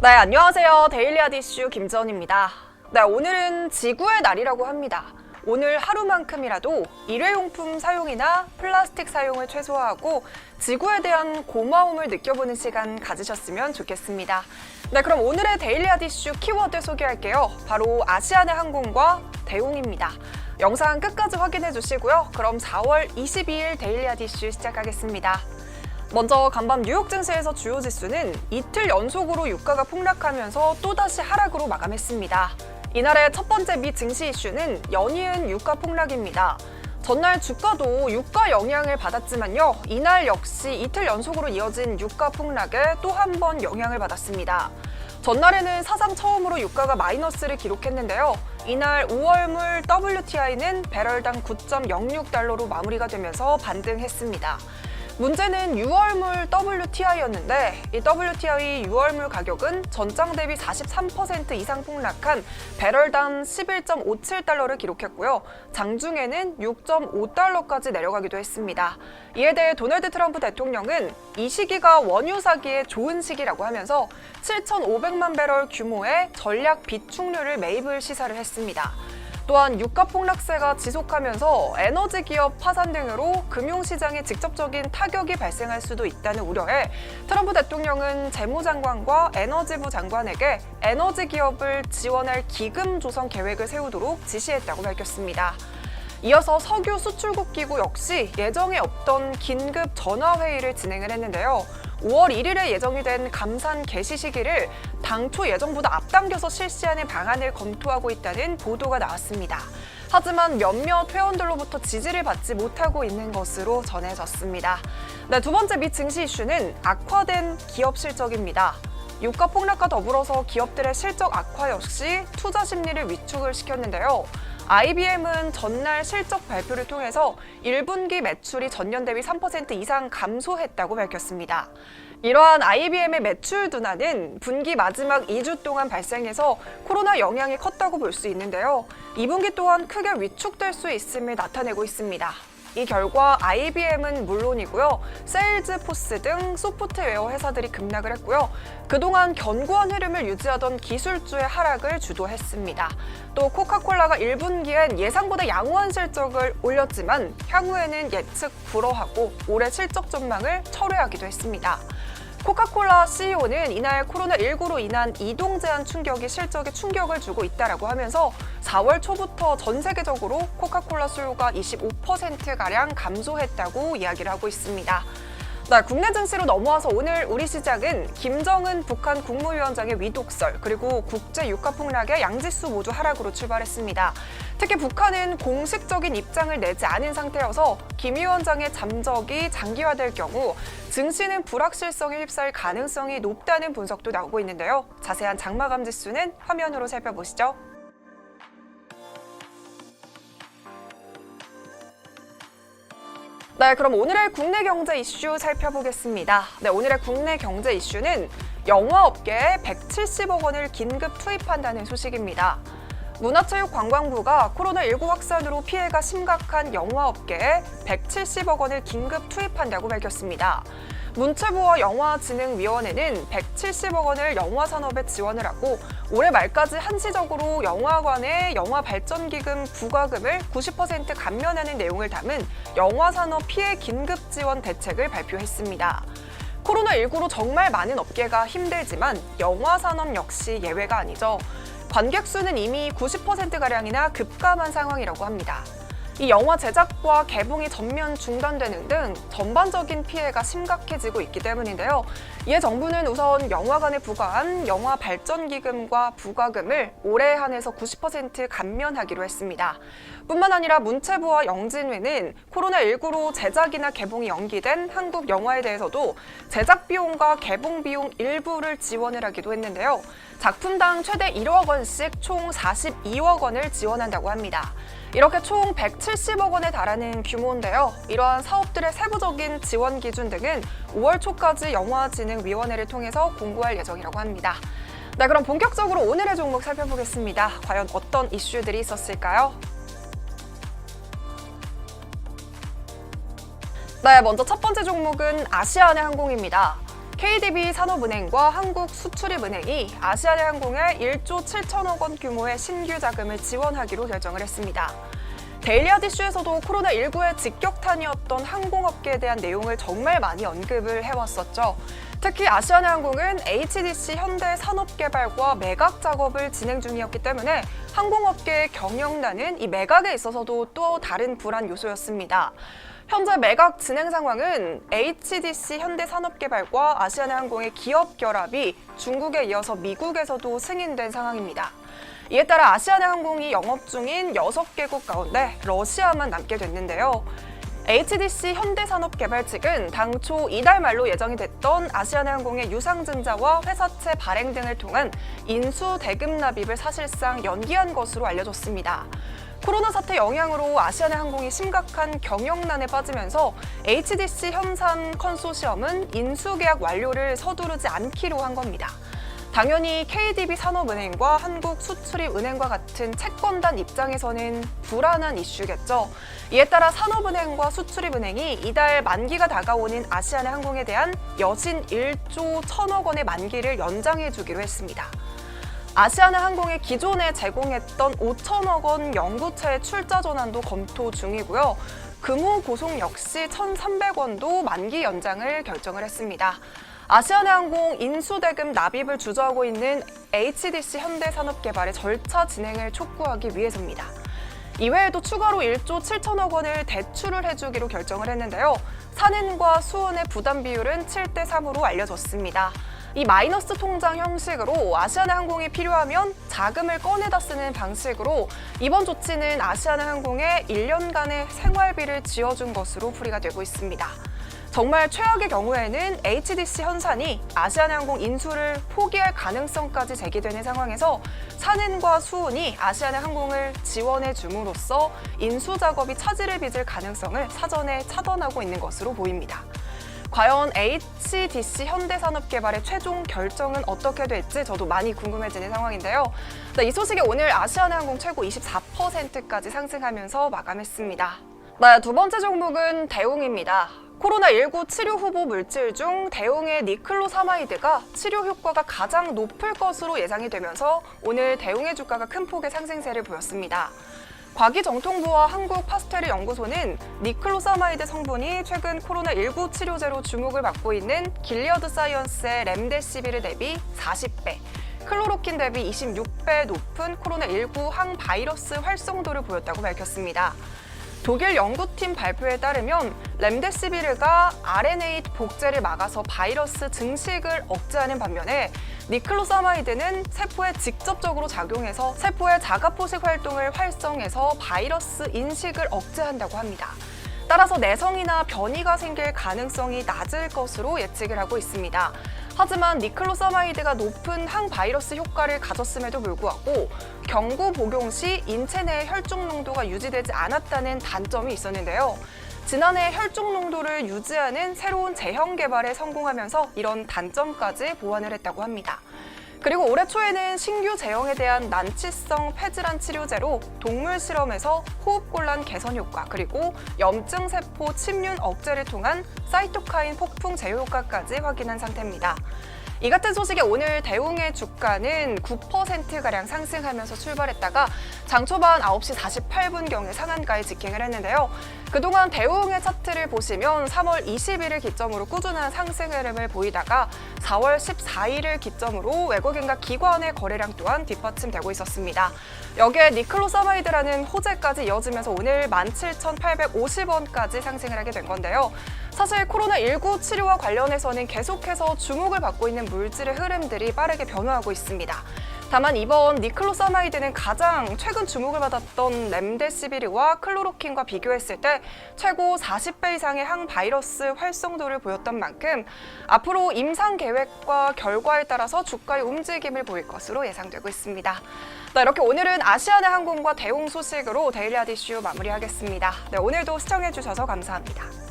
네, 안녕하세요. 데일리아드 이슈 김지원입니다. 네, 오늘은 지구의 날이라고 합니다. 오늘 하루만큼이라도 일회용품 사용이나 플라스틱 사용을 최소화하고 지구에 대한 고마움을 느껴보는 시간 가지셨으면 좋겠습니다. 네, 그럼 오늘의 데일리아드 이슈 키워드 소개할게요. 바로 아시아나 항공과 대웅입니다. 영상 끝까지 확인해 주시고요. 그럼 4월 22일 데일리아드 이슈 시작하겠습니다. 먼저 간밤 뉴욕 증시에서 주요 지수는 이틀 연속으로 유가가 폭락하면서 또다시 하락으로 마감했습니다. 이날의 첫 번째 미 증시 이슈는 연이은 유가 폭락입니다. 전날 주가도 유가 영향을 받았지만요. 이날 역시 이틀 연속으로 이어진 유가 폭락에 또 한 번 영향을 받았습니다. 전날에는 사상 처음으로 유가가 마이너스를 기록했는데요. 이날 5월물 WTI는 배럴당 9.06달러로 마무리가 되면서 반등했습니다. 문제는 6월물 WTI였는데 이 WTI 6월물 가격은 전장 대비 43% 이상 폭락한 배럴당 11.57달러를 기록했고요. 장중에는 6.5달러까지 내려가기도 했습니다. 이에 대해 도널드 트럼프 대통령은 이 시기가 원유 사기에 좋은 시기라고 하면서 7,500만 배럴 규모의 전략 비축유를 매입을 시사를 했습니다. 또한 유가 폭락세가 지속하면서 에너지 기업 파산 등으로 금융시장에 직접적인 타격이 발생할 수도 있다는 우려에 트럼프 대통령은 재무장관과 에너지부 장관에게 에너지 기업을 지원할 기금 조성 계획을 세우도록 지시했다고 밝혔습니다. 이어서 석유 수출국 기구 역시 예정에 없던 긴급 전화회의를 진행을 했는데요. 5월 1일에 예정이 된 감산 개시 시기를 당초 예정보다 앞당겨서 실시하는 방안을 검토하고 있다는 보도가 나왔습니다. 하지만 몇몇 회원들로부터 지지를 받지 못하고 있는 것으로 전해졌습니다. 네, 두 번째 미 증시 이슈는 악화된 기업 실적입니다. 유가 폭락과 더불어서 기업들의 실적 악화 역시 투자 심리를 위축을 시켰는데요. IBM은 전날 실적 발표를 통해서 1분기 매출이 전년 대비 3% 이상 감소했다고 밝혔습니다. 이러한 IBM의 매출 둔화는 분기 마지막 2주 동안 발생해서 코로나 영향이 컸다고 볼 수 있는데요. 2분기 또한 크게 위축될 수 있음을 나타내고 있습니다. 이 결과 IBM은 물론이고요. 세일즈포스 등 소프트웨어 회사들이 급락을 했고요. 그동안 견고한 흐름을 유지하던 기술주의 하락을 주도했습니다. 또 코카콜라가 1분기엔 예상보다 양호한 실적을 올렸지만 향후에는 예측 불허하고 올해 실적 전망을 철회하기도 했습니다. 코카콜라 CEO는 이날 코로나19로 인한 이동 제한 충격이 실적에 충격을 주고 있다고 하면서 4월 초부터 전 세계적으로 코카콜라 수요가 25%가량 감소했다고 이야기를 하고 있습니다. 네, 국내 증시로 넘어와서 오늘 우리 시장은 김정은 북한 국무위원장의 위독설 그리고 국제 유가 폭락의 양지수 모두 하락으로 출발했습니다. 특히 북한은 공식적인 입장을 내지 않은 상태여서 김 위원장의 잠적이 장기화될 경우 증시는 불확실성에 휩싸일 가능성이 높다는 분석도 나오고 있는데요. 자세한 장마감 지수는 화면으로 살펴보시죠. 네, 그럼 오늘의 국내 경제 이슈 살펴보겠습니다. 네, 오늘의 국내 경제 이슈는 영화업계에 170억 원을 긴급 투입한다는 소식입니다. 문화체육관광부가 코로나19 확산으로 피해가 심각한 영화업계에 170억 원을 긴급 투입한다고 밝혔습니다. 문체부와 영화진흥위원회는 170억 원을 영화산업에 지원을 하고 올해 말까지 한시적으로 영화관의 영화발전기금 부과금을 90% 감면하는 내용을 담은 영화산업 피해 긴급 지원 대책을 발표했습니다. 코로나19로 정말 많은 업계가 힘들지만 영화산업 역시 예외가 아니죠. 관객 수는 이미 90%가량이나 급감한 상황이라고 합니다. 이 영화 제작과 개봉이 전면 중단되는 등 전반적인 피해가 심각해지고 있기 때문인데요. 이에 정부는 우선 영화관에 부과한 영화 발전기금과 부과금을 올해 한해서 90% 감면하기로 했습니다. 뿐만 아니라 문체부와 영진회는 코로나19로 제작이나 개봉이 연기된 한국 영화에 대해서도 제작 비용과 개봉 비용 일부를 지원을 하기도 했는데요. 작품당 최대 1억 원씩 총 42억 원을 지원한다고 합니다. 이렇게 총 170억 원에 달하는 규모인데요. 이러한 사업들의 세부적인 지원 기준 등은 5월 초까지 영화진흥위원회를 통해서 공고할 예정이라고 합니다. 네, 그럼 본격적으로 오늘의 종목 살펴보겠습니다. 과연 어떤 이슈들이 있었을까요? 네, 먼저 첫 번째 종목은 아시아나 항공입니다. KDB 산업은행과 한국수출입은행이 아시아나항공에 1조 7천억 원 규모의 신규 자금을 지원하기로 결정을 했습니다. 데일리하드 이슈에서도 코로나19의 직격탄이었던 항공업계에 대한 내용을 정말 많이 언급을 해왔었죠. 특히 아시아나항공은 HDC 현대산업개발과 매각 작업을 진행 중이었기 때문에 항공업계의 경영난은 이 매각에 있어서도 또 다른 불안 요소였습니다. 현재 매각 진행 상황은 HDC 현대산업개발과 아시아나항공의 기업 결합이 중국에 이어서 미국에서도 승인된 상황입니다. 이에 따라 아시아나항공이 영업 중인 6개국 가운데 러시아만 남게 됐는데요. HDC 현대산업개발 측은 당초 이달 말로 예정이 됐던 아시아나항공의 유상증자와 회사채 발행 등을 통한 인수 대금 납입을 사실상 연기한 것으로 알려졌습니다. 코로나 사태 영향으로 아시아나항공이 심각한 경영난에 빠지면서 HDC 현산 컨소시엄은 인수 계약 완료를 서두르지 않기로 한 겁니다. 당연히 KDB 산업은행과 한국수출입은행과 같은 채권단 입장에서는 불안한 이슈겠죠. 이에 따라 산업은행과 수출입은행이 이달 만기가 다가오는 아시아나항공에 대한 여신 1조 1천억 원의 만기를 연장해 주기로 했습니다. 아시아나항공이 기존에 제공했던 5천억 원 영구채 출자 전환도 검토 중이고요. 금호 고송 역시 1,300원도 만기 연장을 결정을 했습니다. 아시아나항공 인수대금 납입을 주저하고 있는 HDC 현대산업개발의 절차 진행을 촉구하기 위해서입니다. 이외에도 추가로 1조 7천억 원을 대출을 해주기로 결정을 했는데요. 산은과 수은의 부담 비율은 7대3으로 알려졌습니다. 이 마이너스 통장 형식으로 아시아나항공이 필요하면 자금을 꺼내다 쓰는 방식으로 이번 조치는 아시아나항공에 1년간의 생활비를 지어준 것으로 풀이가 되고 있습니다. 정말 최악의 경우에는 HDC 현산이 아시아나항공 인수를 포기할 가능성까지 제기되는 상황에서 산은과 수은이 아시아나항공을 지원해 줌으로써 인수 작업이 차질을 빚을 가능성을 사전에 차단하고 있는 것으로 보입니다. 과연 HDC 현대산업개발의 최종 결정은 어떻게 될지 저도 많이 궁금해지는 상황인데요. 이 소식에 오늘 아시아나항공 최고 24%까지 상승하면서 마감했습니다. 두 번째 종목은 대웅입니다. 코로나19 치료 후보 물질 중 대웅의 니클로사마이드가 치료 효과가 가장 높을 것으로 예상이 되면서 오늘 대웅의 주가가 큰 폭의 상승세를 보였습니다. 과기정통부와 한국파스테르연구소는 니클로사마이드 성분이 최근 코로나19 치료제로 주목을 받고 있는 길리어드 사이언스의 렘데시비르 대비 40배, 클로로킨 대비 26배 높은 코로나19 항바이러스 활성도를 보였다고 밝혔습니다. 독일 연구팀 발표에 따르면 렘데시비르가 RNA 복제를 막아서 바이러스 증식을 억제하는 반면에 니클로사마이드는 세포에 직접적으로 작용해서 세포의 자가포식 활동을 활성해서 바이러스 인식을 억제한다고 합니다. 따라서 내성이나 변이가 생길 가능성이 낮을 것으로 예측을 하고 있습니다. 하지만 니클로사마이드가 높은 항바이러스 효과를 가졌음에도 불구하고 경구 복용 시 인체 내 혈중 농도가 유지되지 않았다는 단점이 있었는데요. 지난해 혈중 농도를 유지하는 새로운 제형 개발에 성공하면서 이런 단점까지 보완을 했다고 합니다. 그리고 올해 초에는 신규 제형에 대한 난치성 폐질환 치료제로 동물 실험에서 호흡곤란 개선 효과 그리고 염증 세포 침륜 억제를 통한 사이토카인 폭풍 제어 효과까지 확인한 상태입니다. 이 같은 소식에 오늘 대웅의 주가는 9%가량 상승하면서 출발했다가 장 초반 9시 48분경에 상한가에 직행을 했는데요. 그동안 대웅의 차트를 보시면 3월 20일을 기점으로 꾸준한 상승 흐름을 보이다가 4월 14일을 기점으로 외국인과 기관의 거래량 또한 뒷받침되고 있었습니다. 여기에 니클로사마이드라는 호재까지 이어지면서 오늘 17,850원까지 상승을 하게 된 건데요. 사실 코로나19 치료와 관련해서는 계속해서 주목을 받고 있는 물질의 흐름들이 빠르게 변화하고 있습니다. 다만 이번 니클로사마이드는 가장 최근 주목을 받았던 렘데시비르와 클로로킨과 비교했을 때 최고 40배 이상의 항바이러스 활성도를 보였던 만큼 앞으로 임상 계획과 결과에 따라서 주가의 움직임을 보일 것으로 예상되고 있습니다. 이렇게 오늘은 아시아나항공과 대웅 소식으로 데일리하드 이슈 마무리하겠습니다. 오늘도 시청해주셔서 감사합니다.